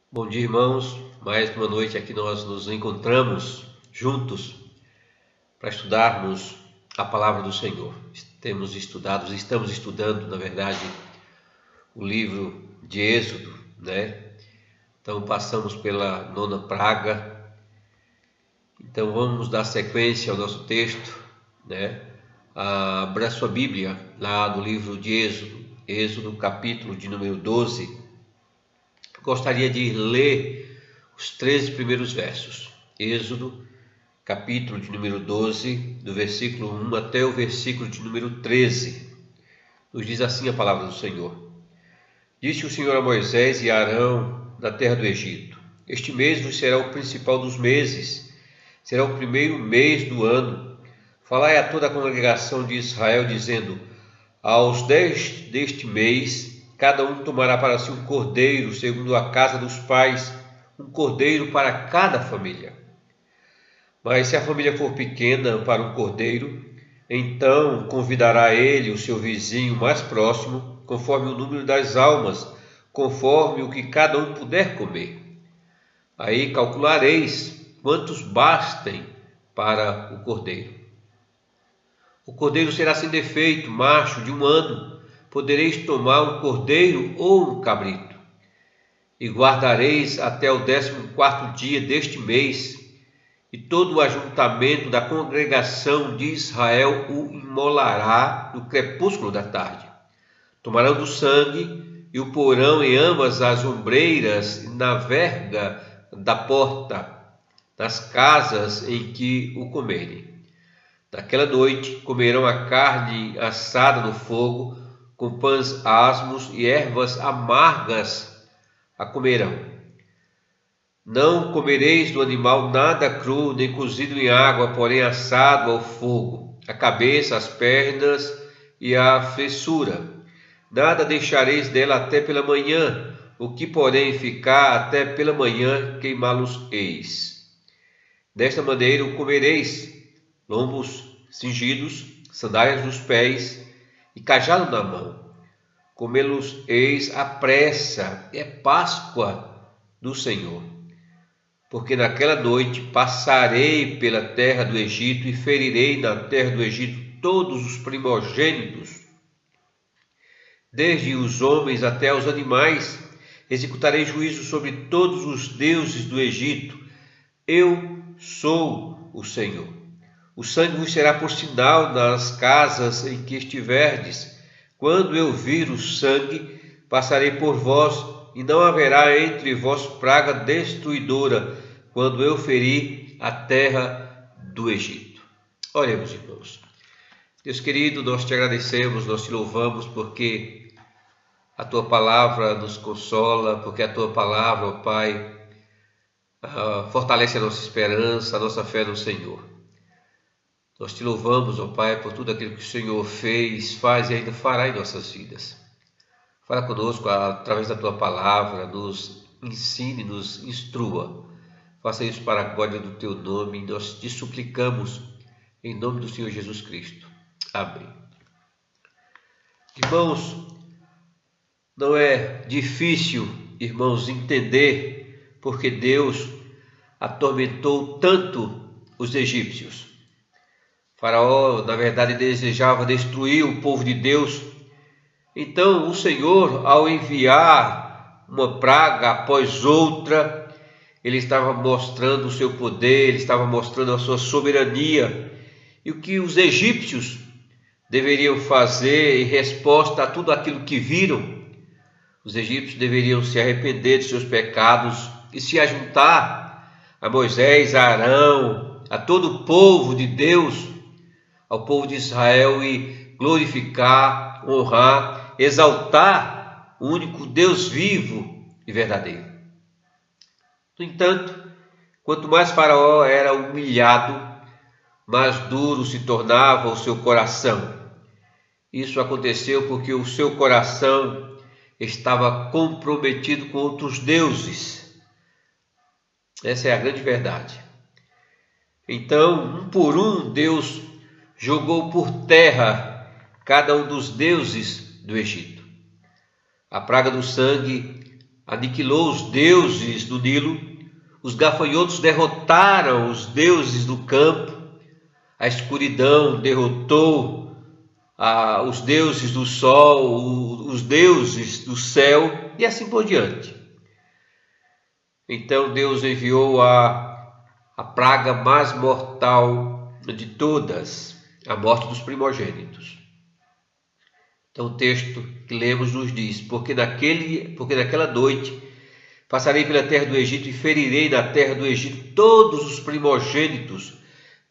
Bom dia, irmãos. Mais uma noite aqui nós nos encontramos juntos para estudarmos a palavra do Senhor. Estamos estudando, na verdade, o livro de Êxodo, né? Então passamos pela nona praga. Então vamos dar sequência ao nosso texto, né? Abra sua Bíblia lá no livro de Êxodo, capítulo de número 12. Gostaria de ler os 13 primeiros versos. Êxodo, capítulo de número 12, do versículo 1 até o versículo de número 13. Nos diz assim a palavra do Senhor. Disse o Senhor a Moisés e a Arão na terra do Egito: Este mês vos será o principal dos meses, será o primeiro mês do ano. Falai a toda a congregação de Israel, dizendo: Aos 10 deste mês, cada um tomará para si um cordeiro, segundo a casa dos pais, um cordeiro para cada família. Mas se a família for pequena para um cordeiro, então convidará ele o seu vizinho mais próximo, conforme o número das almas, conforme o que cada um puder comer. Aí calculareis quantos bastem para o cordeiro. O cordeiro será sem defeito, macho, de 1 ano. Podereis tomar um cordeiro ou um cabrito. E guardareis até o 14º dia deste mês, e todo o ajuntamento da congregação de Israel o imolará no crepúsculo da tarde. Tomarão do sangue e o porão em ambas as ombreiras e na verga da porta das casas em que o comerem. Naquela noite comerão a carne assada no fogo, com pães asmos e ervas amargas a comerão. Não comereis do animal nada cru, nem cozido em água, porém assado ao fogo, a cabeça, as pernas e a fessura. Nada deixareis dela até pela manhã, o que porém ficar até pela manhã queimá-los-eis. Desta maneira o comereis: lombos cingidos, sandálias nos pés e cajado na mão. Comê-los-eis à pressa, é Páscoa do Senhor. Porque naquela noite passarei pela terra do Egito e ferirei na terra do Egito todos os primogênitos, desde os homens até os animais. Executarei juízo sobre todos os deuses do Egito. Eu sou o Senhor. O sangue vos será por sinal nas casas em que estiverdes. Quando eu vir o sangue, passarei por vós, e não haverá entre vós praga destruidora, quando eu ferir a terra do Egito. Oremos, irmãos. Deus querido, nós te agradecemos, nós te louvamos, porque a tua palavra nos consola, porque a tua palavra, ó Pai, fortalece a nossa esperança, a nossa fé no Senhor. Nós te louvamos, ó Pai, por tudo aquilo que o Senhor fez, faz e ainda fará em nossas vidas. Fala conosco através da tua palavra, nos ensine, nos instrua. Faça isso para a glória do teu nome. Nós te suplicamos em nome do Senhor Jesus Cristo. Amém. Irmãos, não é difícil, irmãos, entender porque Deus atormentou tanto os egípcios. Faraó, na verdade, desejava destruir o povo de Deus. Então, o Senhor, ao enviar uma praga após outra, ele estava mostrando o seu poder, ele estava mostrando a sua soberania. E o que os egípcios deveriam fazer em resposta a tudo aquilo que viram? Os egípcios deveriam se arrepender de seus pecados e se ajuntar a Moisés, a Arão, a todo o povo de Deus, ao povo de Israel, e glorificar, honrar, exaltar o único Deus vivo e verdadeiro. No entanto, quanto mais Faraó era humilhado, mais duro se tornava o seu coração. Isso aconteceu porque o seu coração estava comprometido com outros deuses. Essa é a grande verdade. Então, um por um, Deus jogou por terra cada um dos deuses do Egito. A praga do sangue aniquilou os deuses do Nilo, os gafanhotos derrotaram os deuses do campo, a escuridão derrotou os deuses do sol, os deuses do céu e assim por diante. Então Deus enviou a praga mais mortal de todas, a morte dos primogênitos. Então o texto que lemos nos diz: porque naquela noite passarei pela terra do Egito e ferirei na terra do Egito todos os primogênitos,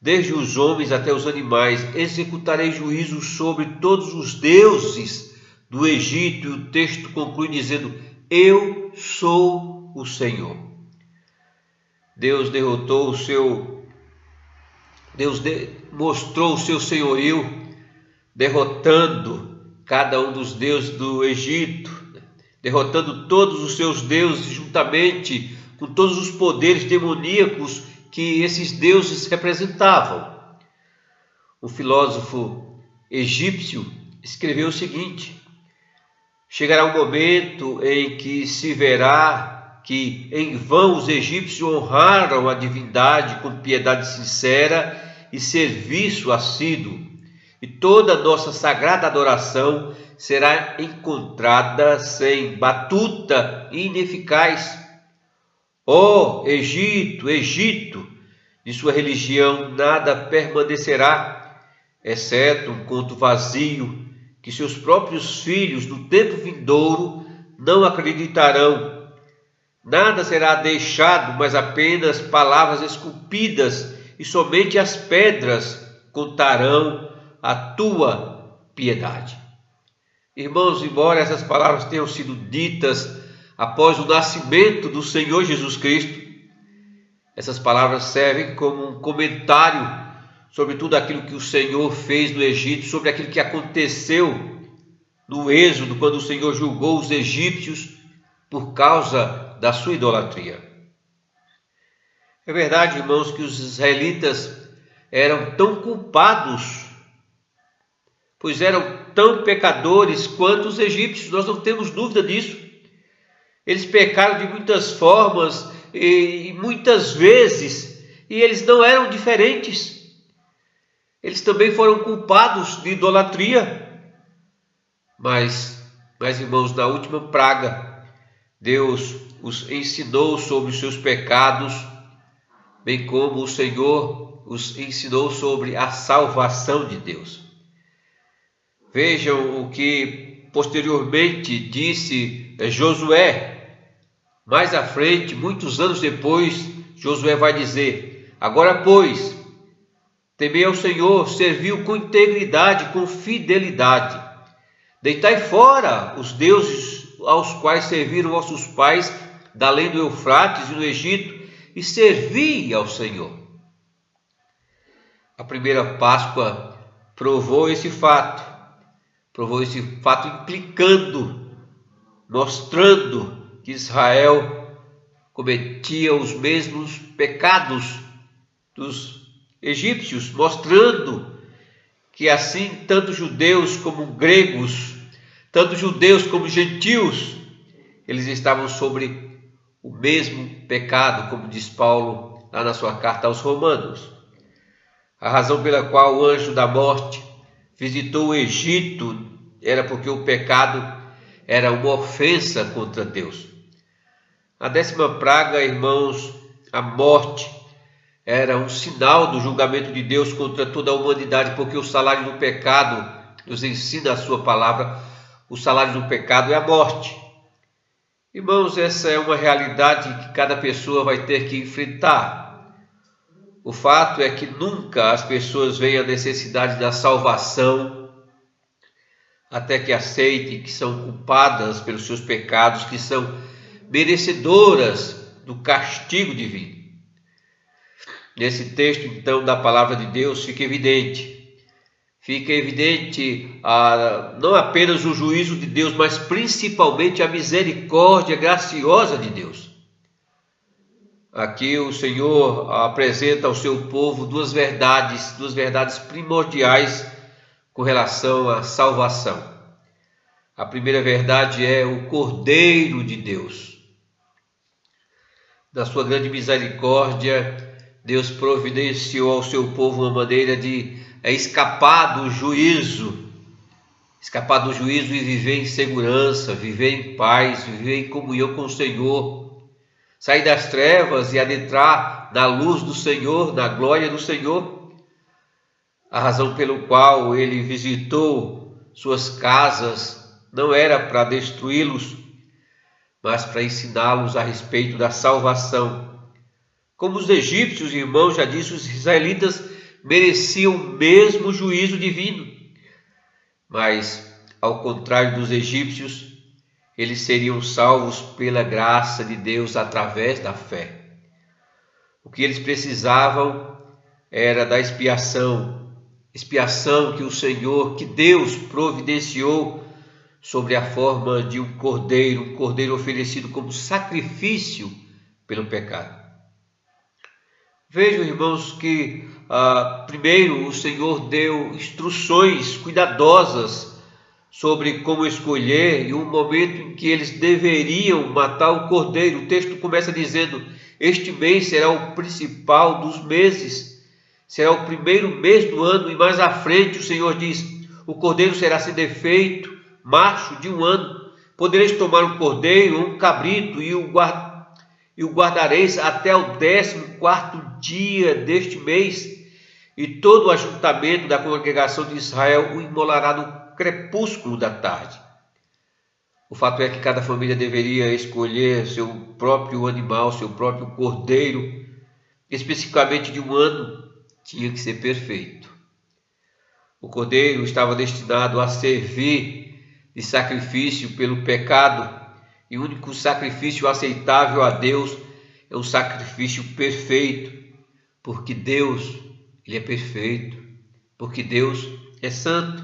desde os homens até os animais. Executarei juízo sobre todos os deuses do Egito. E o texto conclui dizendo: eu sou o Senhor. Deus derrotou mostrou o seu senhorio, derrotando cada um dos deuses do Egito, derrotando todos os seus deuses juntamente com todos os poderes demoníacos que esses deuses representavam. O filósofo egípcio escreveu o seguinte: chegará um momento em que se verá que em vão os egípcios honraram a divindade com piedade sincera e serviço assíduo, e toda a nossa sagrada adoração será encontrada sem batuta e ineficaz. Ó Egito, Egito, de sua religião nada permanecerá, exceto um conto vazio que seus próprios filhos no tempo vindouro não acreditarão. Nada será deixado, mas apenas palavras esculpidas, e somente as pedras contarão a tua piedade. Irmãos, embora essas palavras tenham sido ditas após o nascimento do Senhor Jesus Cristo, essas palavras servem como um comentário sobre tudo aquilo que o Senhor fez no Egito, sobre aquilo que aconteceu no Êxodo, quando o Senhor julgou os egípcios por causa da sua idolatria. É verdade, irmãos, que os israelitas eram tão culpados, pois eram tão pecadores quanto os egípcios, nós não temos dúvida disso. Eles pecaram de muitas formas e muitas vezes, e eles não eram diferentes. Eles também foram culpados de idolatria. Mas irmãos, na última praga, Deus os ensinou sobre os seus pecados, bem como o Senhor os ensinou sobre a salvação de Deus. Vejam o que posteriormente disse Josué. Mais à frente, muitos anos depois, Josué vai dizer: agora, pois, temei ao Senhor, serviu com integridade, com fidelidade. Deitai fora os deuses aos quais serviram vossos pais da além do Eufrates e no Egito, e servi ao Senhor. A primeira Páscoa provou esse fato implicando, mostrando que Israel cometia os mesmos pecados dos egípcios, mostrando que assim tanto judeus como gregos, tanto judeus como gentios, eles estavam sobre o mesmo pecado, como diz Paulo lá na sua carta aos Romanos. A razão pela qual o anjo da morte visitou o Egito era porque o pecado era uma ofensa contra Deus. A 10ª praga, irmãos, a morte, era um sinal do julgamento de Deus contra toda a humanidade, porque o salário do pecado, nos ensina a sua palavra, o salário do pecado é a morte. Irmãos, essa é uma realidade que cada pessoa vai ter que enfrentar. O fato é que nunca as pessoas veem a necessidade da salvação até que aceitem que são culpadas pelos seus pecados, que são merecedoras do castigo divino. Nesse texto, então, da palavra de Deus, fica evidente não apenas o juízo de Deus, mas principalmente a misericórdia graciosa de Deus. Aqui o Senhor apresenta ao seu povo duas verdades primordiais com relação à salvação. A primeira verdade é o Cordeiro de Deus. na sua grande misericórdia, Deus providenciou ao seu povo uma maneira de escapar do juízo e viver em segurança, viver em paz, viver em comunhão com o Senhor, sair das trevas e adentrar na luz do Senhor, na glória do Senhor. A razão pelo qual ele visitou suas casas não era para destruí-los, mas para ensiná-los a respeito da salvação. Como os egípcios, irmãos, já disse, os israelitas mereciam o mesmo juízo divino. Mas, ao contrário dos egípcios, eles seriam salvos pela graça de Deus através da fé. O que eles precisavam era da expiação que o Senhor, que Deus providenciou sobre a forma de um cordeiro oferecido como sacrifício pelo pecado. Vejam, irmãos, que primeiro o Senhor deu instruções cuidadosas sobre como escolher e um momento em que eles deveriam matar o cordeiro. O texto começa dizendo: este mês será o principal dos meses, será o primeiro mês do ano, e mais à frente o Senhor diz: o cordeiro será sem defeito, macho de 1 ano. Podereis tomar um cordeiro ou um cabrito e o guardareis até o 14º dia deste mês, e todo o ajuntamento da congregação de Israel o imolará no crepúsculo da tarde. O fato é que cada família deveria escolher seu próprio animal, seu próprio cordeiro, especificamente de 1 ano, tinha que ser perfeito. O cordeiro estava destinado a servir de sacrifício pelo pecado, e o único sacrifício aceitável a Deus é um sacrifício perfeito, porque Deus, Ele é perfeito, porque Deus é santo.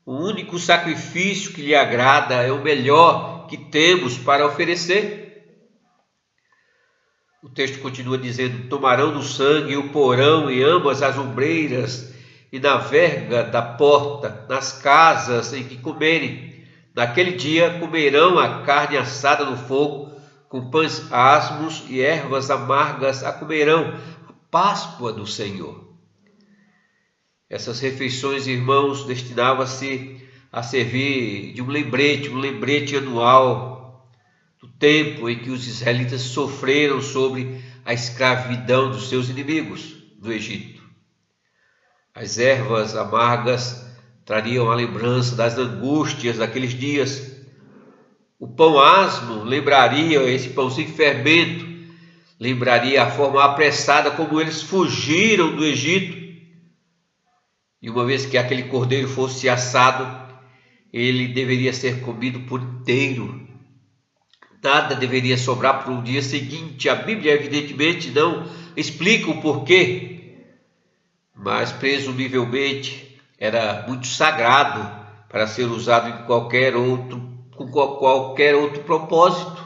O único sacrifício que lhe agrada é o melhor que temos para oferecer. O texto continua dizendo: tomarão do sangue e o porão em ambas as ombreiras e na verga da porta, nas casas em que comerem. Naquele dia comerão a carne assada no fogo, com pães asmos e ervas amargas a comerão, a Páscoa do Senhor. Essas refeições, irmãos, destinavam-se a servir de um lembrete anual do tempo em que os israelitas sofreram sobre a escravidão dos seus inimigos do Egito. As ervas amargas trariam a lembrança das angústias daqueles dias. O pão asmo lembraria, esse pão sem fermento, lembraria a forma apressada como eles fugiram do Egito. E uma vez que aquele cordeiro fosse assado, ele deveria ser comido por inteiro. Nada deveria sobrar para o dia seguinte. A Bíblia evidentemente não explica o porquê, mas presumivelmente era muito sagrado para ser usado com qualquer outro propósito.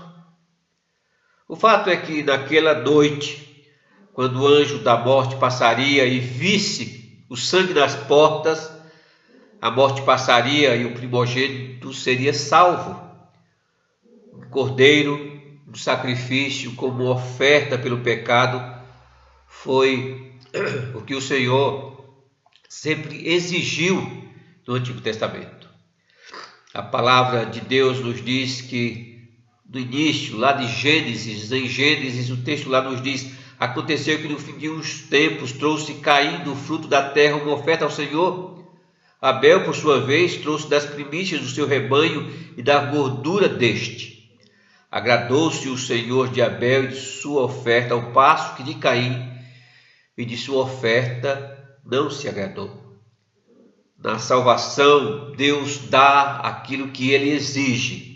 O fato é que naquela noite, quando o anjo da morte passaria e visse o sangue nas portas, a morte passaria e o primogênito seria salvo. Um cordeiro, um sacrifício como oferta pelo pecado, foi o que o Senhor sempre exigiu no Antigo Testamento. A palavra de Deus nos diz que no início, lá de Gênesis, em Gênesis, o texto lá nos diz: aconteceu que no fim de uns tempos trouxe Caim do fruto da terra uma oferta ao Senhor. Abel, por sua vez, trouxe das primícias do seu rebanho e da gordura deste. Agradou-se o Senhor de Abel e de sua oferta, ao passo que de Caim e de sua oferta não se agradou. Na salvação, Deus dá aquilo que Ele exige.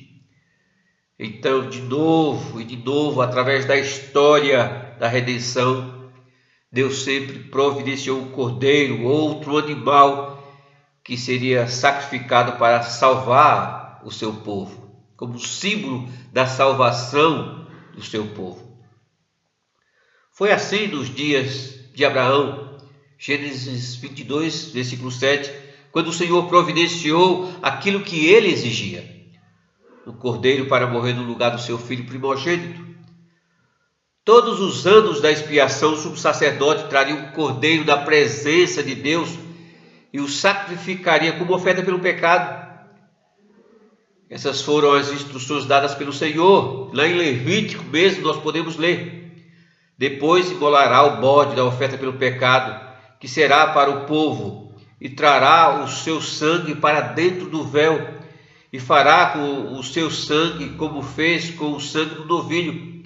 Então, de novo, através da história da redenção, Deus sempre providenciou um cordeiro, outro animal, que seria sacrificado para salvar o seu povo, como símbolo da salvação do seu povo. Foi assim nos dias de Abraão. Gênesis 22, versículo 7, quando o Senhor providenciou aquilo que ele exigia, um cordeiro para morrer no lugar do seu filho primogênito. Todos os anos da expiação, o sumo sacerdote traria um cordeiro da presença de Deus e o sacrificaria como oferta pelo pecado. Essas foram as instruções dadas pelo Senhor. Lá em Levítico mesmo nós podemos ler. Depois imolará o bode da oferta pelo pecado, que será para o povo, e trará o seu sangue para dentro do véu, e fará com o seu sangue como fez com o sangue do novilho,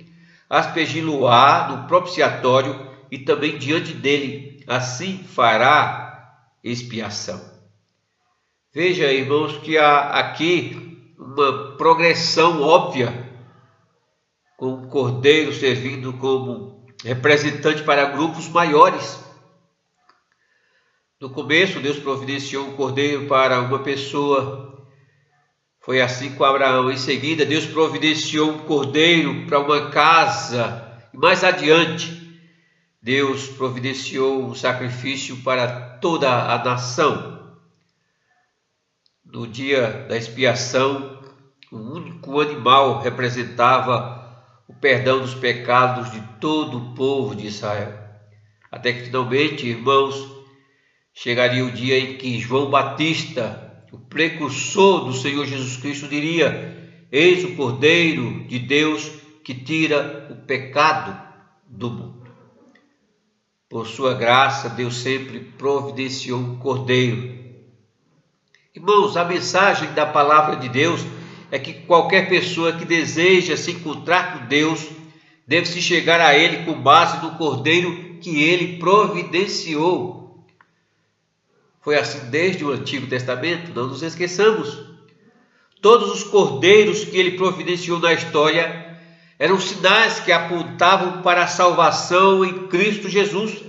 aspergi-lo-á no propiciatório e também diante dele, assim fará expiação. Veja, irmãos, que há aqui uma progressão óbvia, com o cordeiro servindo como representante para grupos maiores. No começo, Deus providenciou um cordeiro para uma pessoa. Foi assim com Abraão. Em seguida, Deus providenciou um cordeiro para uma casa. E mais adiante, Deus providenciou um sacrifício para toda a nação. No dia da expiação, um único animal representava o perdão dos pecados de todo o povo de Israel. Até que finalmente, irmãos, chegaria o dia em que João Batista, o precursor do Senhor Jesus Cristo, diria: eis o Cordeiro de Deus que tira o pecado do mundo. Por sua graça, Deus sempre providenciou um cordeiro. Irmãos, a mensagem da palavra de Deus é que qualquer pessoa que deseja se encontrar com Deus deve se chegar a Ele com base no cordeiro que Ele providenciou. Foi assim desde o Antigo Testamento, não nos esqueçamos. Todos os cordeiros que Ele providenciou na história eram sinais que apontavam para a salvação em Cristo Jesus.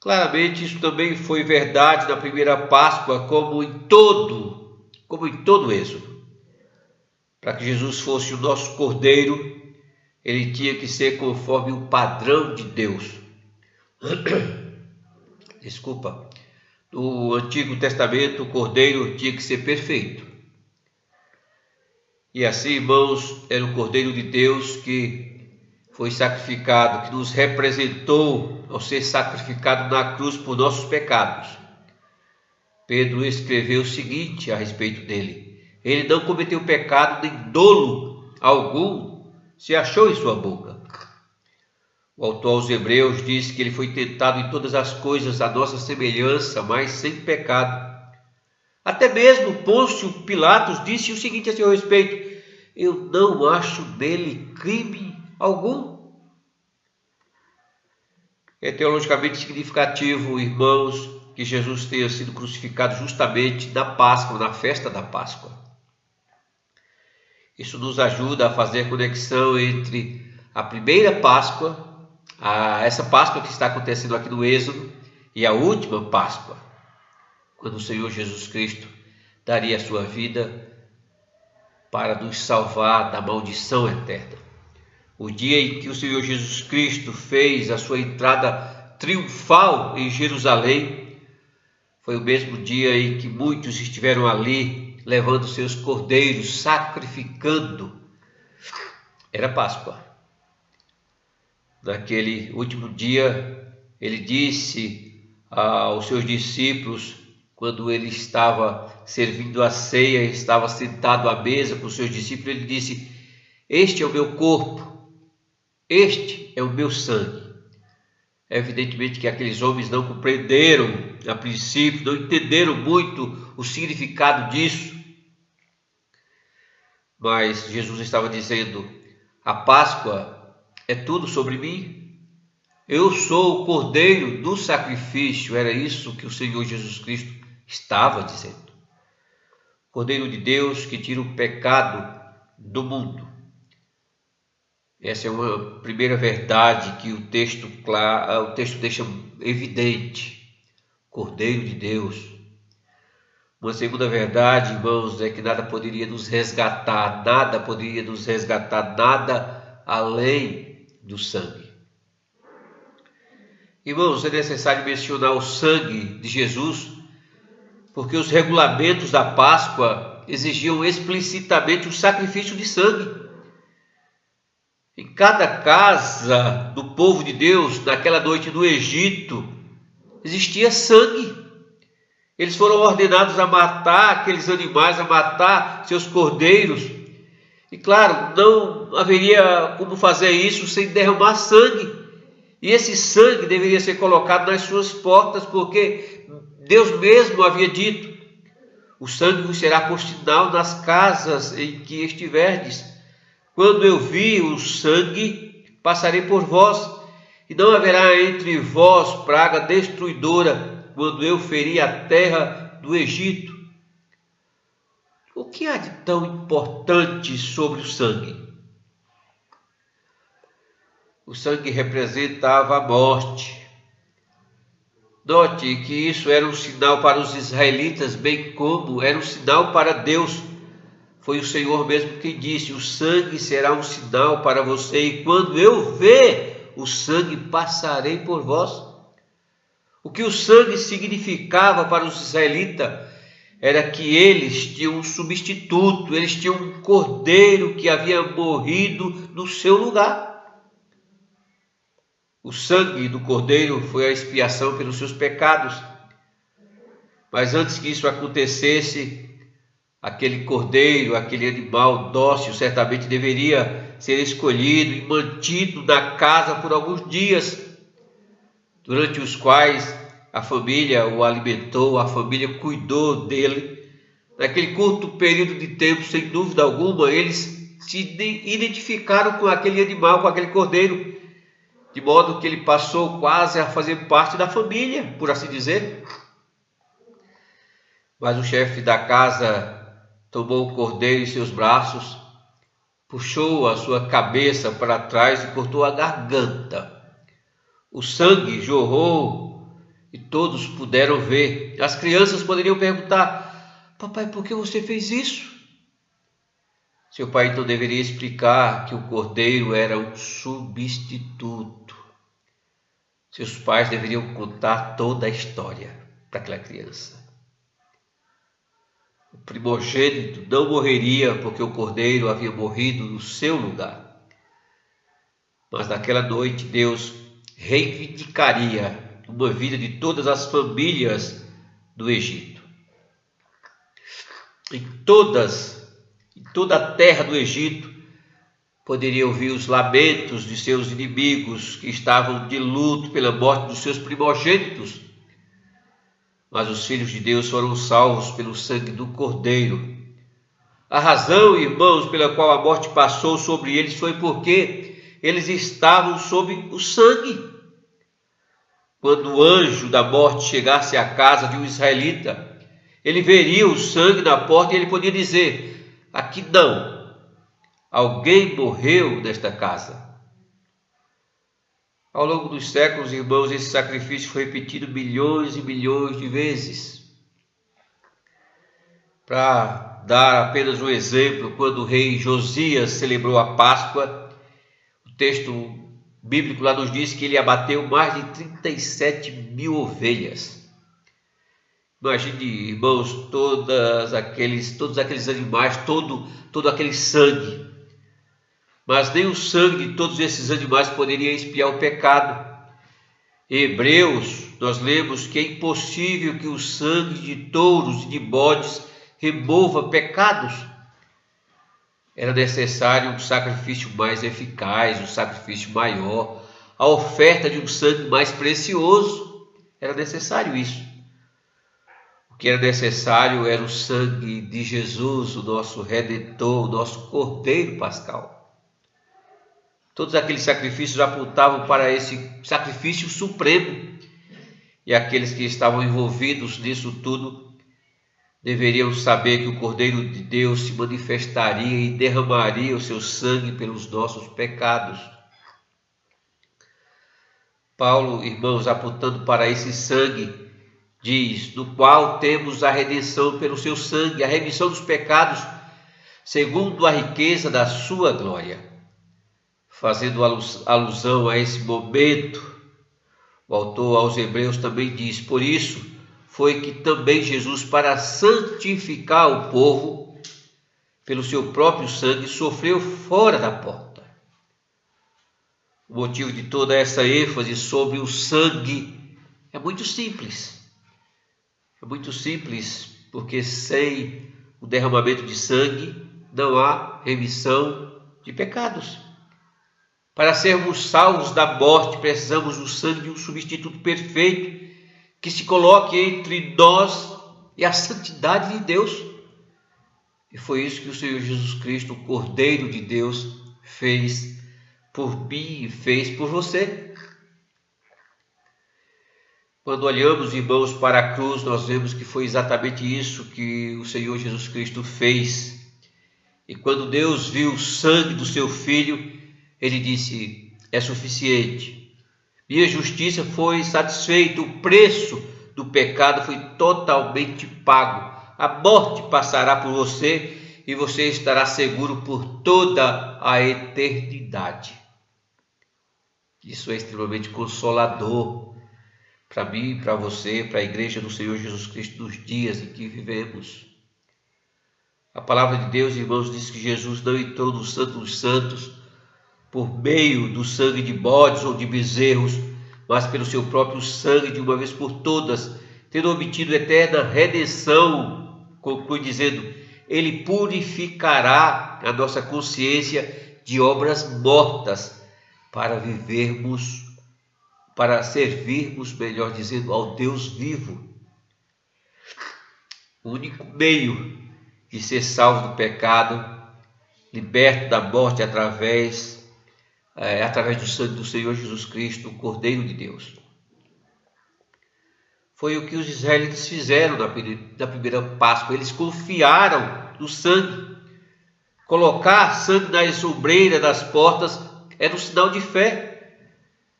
Claramente isso também foi verdade na primeira Páscoa, como em todo o Êxodo. Para que Jesus fosse o nosso cordeiro, ele tinha que ser conforme o padrão de Deus. Desculpa. No Antigo Testamento, o cordeiro tinha que ser perfeito. E assim, irmãos, era o cordeiro de Deus que foi sacrificado, que nos representou ao ser sacrificado na cruz por nossos pecados. Pedro escreveu o seguinte a respeito dele: ele não cometeu pecado, nem dolo algum se achou em sua boca. O autor aos Hebreus diz que ele foi tentado em todas as coisas à nossa semelhança, mas sem pecado. Até mesmo Pôncio Pilatos disse o seguinte a seu respeito: eu não acho nele crime algum. É teologicamente significativo, irmãos, que Jesus tenha sido crucificado justamente na Páscoa, na festa da Páscoa. Isso nos ajuda a fazer conexão entre a primeira Páscoa, essa Páscoa que está acontecendo aqui no Êxodo, e a última Páscoa, quando o Senhor Jesus Cristo daria a sua vida para nos salvar da maldição eterna. O dia em que o Senhor Jesus Cristo fez a sua entrada triunfal em Jerusalém foi o mesmo dia em que muitos estiveram ali levando seus cordeiros, sacrificando. Era Páscoa. Naquele último dia, ele disse aos seus discípulos, quando ele estava servindo a ceia, estava sentado à mesa com os seus discípulos, ele disse: este é o meu corpo, este é o meu sangue. É evidentemente que aqueles homens não compreenderam a princípio, não entenderam muito o significado disso. Mas Jesus estava dizendo: a Páscoa é tudo sobre mim. Eu sou o cordeiro do sacrifício. Era isso que o Senhor Jesus Cristo estava dizendo. Cordeiro de Deus que tira o pecado do mundo. Essa é uma primeira verdade que o texto deixa evidente. Cordeiro de Deus. Uma segunda verdade, irmãos, é que nada poderia nos resgatar, nada além do sangue. Irmãos, é necessário mencionar o sangue de Jesus, porque os regulamentos da Páscoa exigiam explicitamente o sacrifício de sangue. Em cada casa do povo de Deus, naquela noite no Egito, existia sangue. Eles foram ordenados a matar aqueles animais, a matar seus cordeiros. E claro, não haveria como fazer isso sem derramar sangue. E esse sangue deveria ser colocado nas suas portas, porque Deus mesmo havia dito: o sangue vos será por sinal nas casas em que estiverdes. Quando eu vi o sangue, passarei por vós, e não haverá entre vós praga destruidora, quando eu ferir a terra do Egito. O que há de tão importante sobre o sangue? O sangue representava a morte. Note que isso era um sinal para os israelitas, bem como era um sinal para Deus. Foi o Senhor mesmo que disse: o sangue será um sinal para você, e quando eu ver o sangue, passarei por vós. O que o sangue significava para os israelitas era que eles tinham um substituto, eles tinham um cordeiro que havia morrido no seu lugar. O sangue do cordeiro foi a expiação pelos seus pecados. Mas antes que isso acontecesse, aquele cordeiro, aquele animal dócil, certamente deveria ser escolhido e mantido na casa por alguns dias, durante os quais a família o alimentou, a família cuidou dele. Naquele curto período de tempo, sem dúvida alguma, eles se identificaram com aquele animal, com aquele cordeiro, de modo que ele passou quase a fazer parte da família, por assim dizer. Mas o chefe da casa tomou o cordeiro em seus braços, puxou a sua cabeça para trás e cortou a garganta. O sangue jorrou e todos puderam ver. As crianças poderiam perguntar: papai, por que você fez isso? Seu pai então deveria explicar que o cordeiro era um substituto. Seus pais deveriam contar toda a história para aquela criança. O primogênito não morreria porque o cordeiro havia morrido no seu lugar. Mas naquela noite Deus reivindicaria uma vida de todas as famílias do Egito. Em toda a terra do Egito poderia ouvir os lamentos de seus inimigos que estavam de luto pela morte dos seus primogênitos. Mas os filhos de Deus foram salvos pelo sangue do Cordeiro. A razão, irmãos, pela qual a morte passou sobre eles foi porque eles estavam sob o sangue. Quando o anjo da morte chegasse à casa de um israelita, ele veria o sangue na porta e ele podia dizer: aqui não, alguém morreu nesta casa. Ao longo dos séculos, irmãos, esse sacrifício foi repetido milhões e milhões de vezes. Para dar apenas um exemplo, quando o rei Josias celebrou a Páscoa, o texto bíblico lá nos diz que ele abateu mais de 37 mil ovelhas. Imagine, irmãos, todos aqueles animais, todo aquele sangue. Mas nem o sangue de todos esses animais poderia expiar o pecado. Em Hebreus, nós lemos que é impossível que o sangue de touros e de bodes remova pecados. Era necessário um sacrifício mais eficaz, um sacrifício maior, a oferta de um sangue mais precioso. Era necessário isso. O que era necessário era o sangue de Jesus, o nosso Redentor, o nosso Cordeiro Pascal. Todos aqueles sacrifícios apontavam para esse sacrifício supremo. E aqueles que estavam envolvidos nisso tudo deveriam saber que o Cordeiro de Deus se manifestaria e derramaria o seu sangue pelos nossos pecados. Paulo, irmãos, apontando para esse sangue, diz: no qual temos a redenção pelo seu sangue, a remissão dos pecados, segundo a riqueza da sua glória. Fazendo alusão a esse momento, o autor aos Hebreus também diz: por isso foi que também Jesus, para santificar o povo, pelo seu próprio sangue, sofreu fora da porta. O motivo de toda essa ênfase sobre o sangue é muito simples. É muito simples, porque sem o derramamento de sangue não há remissão de pecados. Para sermos salvos da morte, precisamos do sangue de um substituto perfeito que se coloque entre nós e a santidade de Deus. E foi isso que o Senhor Jesus Cristo, o Cordeiro de Deus, fez por mim e fez por você. Quando olhamos, irmãos, para a cruz, nós vemos que foi exatamente isso que o Senhor Jesus Cristo fez. E quando Deus viu o sangue do seu Filho, Ele disse: é suficiente. Minha justiça foi satisfeita, o preço do pecado foi totalmente pago. A morte passará por você e você estará seguro por toda a eternidade. Isso é extremamente consolador para mim, para você, para a igreja do Senhor Jesus Cristo nos dias em que vivemos. A palavra de Deus, irmãos, diz que Jesus não entrou no Santo dos Santos por meio do sangue de bodes ou de bezerros, mas pelo seu próprio sangue de uma vez por todas, tendo obtido eterna redenção. Conclui dizendo: Ele purificará a nossa consciência de obras mortas para vivermos, para servirmos, melhor dizendo, ao Deus vivo. O único meio de ser salvo do pecado, liberto da morte através do sangue do Senhor Jesus Cristo, o Cordeiro de Deus. Foi o que os israelitas fizeram na primeira Páscoa. Eles confiaram no sangue. Colocar sangue na ombreiras das portas era um sinal de fé.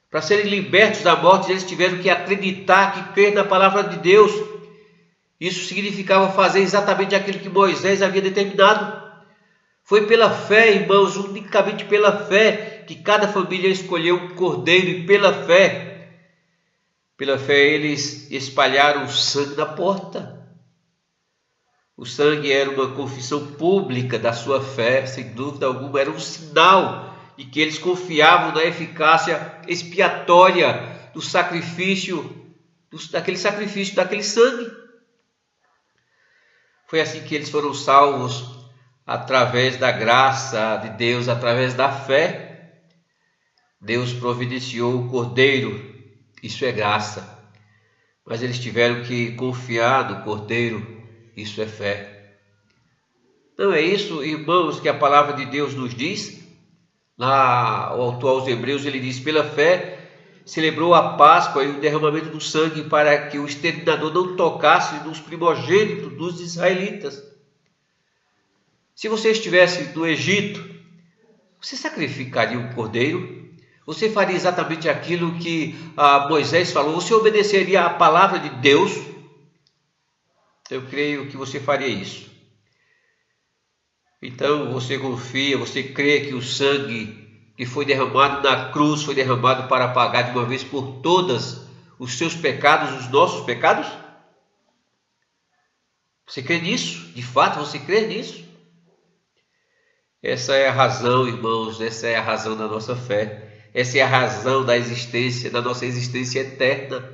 Para serem libertos da morte, eles tiveram que acreditar, que crer na palavra de Deus. Isso significava fazer exatamente aquilo que Moisés havia determinado. Foi pela fé, irmãos, unicamente pela fé, que cada família escolheu um cordeiro, e pela fé eles espalharam o sangue na porta. O sangue era uma confissão pública da sua fé, sem dúvida alguma, era um sinal de que eles confiavam na eficácia expiatória do sacrifício, daquele sangue. Foi assim que eles foram salvos, através da graça de Deus, através da fé. Deus providenciou o Cordeiro, isso é graça. Mas eles tiveram que confiar no Cordeiro, isso é fé. Não é isso, irmãos, que a palavra de Deus nos diz? Lá, o autor aos Hebreus, ele diz: pela fé celebrou a Páscoa e o derramamento do sangue para que o exterminador não tocasse nos primogênitos dos israelitas. Se você estivesse no Egito, você sacrificaria um cordeiro? Você faria exatamente aquilo que Moisés falou? Você obedeceria à palavra de Deus? Eu creio que você faria isso. Então você confia, você crê que o sangue que foi derramado na cruz foi derramado para pagar de uma vez por todas os seus pecados, os nossos pecados? Você crê nisso? De fato, você crê nisso? Essa é a razão, irmãos, essa é a razão da nossa fé. Essa é a razão da existência, da nossa existência eterna.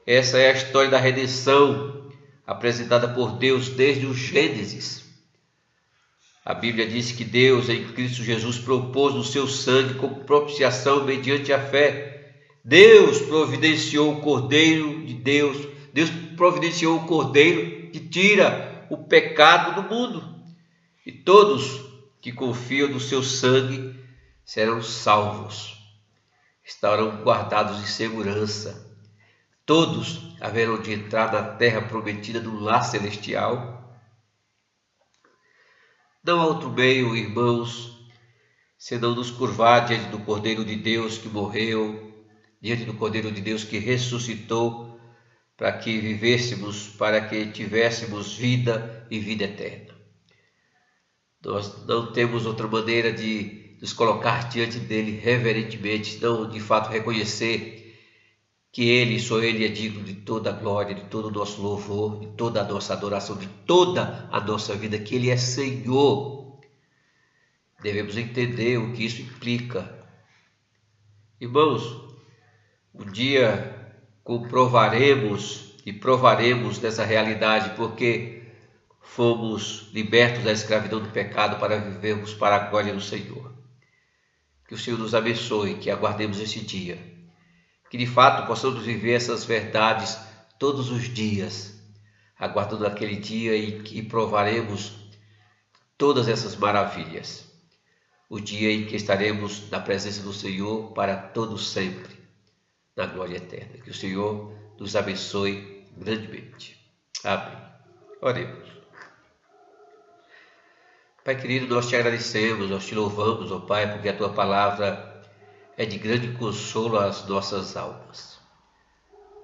Essa é a história da redenção apresentada por Deus desde o Gênesis. A Bíblia diz que Deus, em Cristo Jesus, propôs no seu sangue como propiciação mediante a fé. Deus providenciou o Cordeiro de Deus. Deus providenciou o Cordeiro que tira o pecado do mundo. E todos que confiam no seu sangue serão salvos. Estarão guardados em segurança. Todos haverão de entrar na terra prometida do lar celestial. Não há outro meio, irmãos, senão nos curvar diante do Cordeiro de Deus que morreu, diante do Cordeiro de Deus que ressuscitou, para que vivêssemos, para que tivéssemos vida e vida eterna. Nós não temos outra maneira de nos colocar diante dele reverentemente, não de fato reconhecer que ele, só ele é digno de toda a glória, de todo o nosso louvor, de toda a nossa adoração, de toda a nossa vida, que ele é Senhor. Devemos entender o que isso implica. Irmãos, um dia comprovaremos e provaremos dessa realidade, porque fomos libertos da escravidão do pecado para vivermos para a glória do Senhor. Que o Senhor nos abençoe, que aguardemos esse dia, que de fato possamos viver essas verdades todos os dias, aguardando aquele dia em que provaremos todas essas maravilhas. O dia em que estaremos na presença do Senhor para todo sempre, na glória eterna. Que o Senhor nos abençoe grandemente. Amém. Oremos. Pai querido, nós te agradecemos, nós te louvamos, ó Pai, porque a tua palavra é de grande consolo às nossas almas.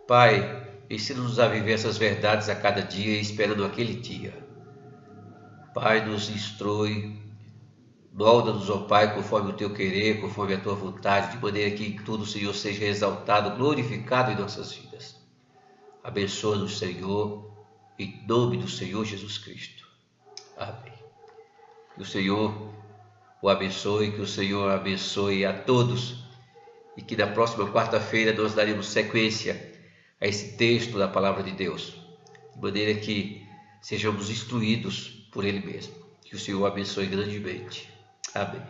Pai, ensina-nos a viver essas verdades a cada dia, esperando aquele dia. Pai, nos instrui, molda-nos, ó Pai, conforme o teu querer, conforme a tua vontade, de maneira que em tudo o Senhor seja exaltado, glorificado em nossas vidas. Abençoa-nos, Senhor, em nome do Senhor Jesus Cristo. Amém. Que o Senhor o abençoe, que o Senhor abençoe a todos e que na próxima quarta-feira nós daremos sequência a esse texto da Palavra de Deus, de maneira que sejamos instruídos por Ele mesmo. Que o Senhor o abençoe grandemente. Amém.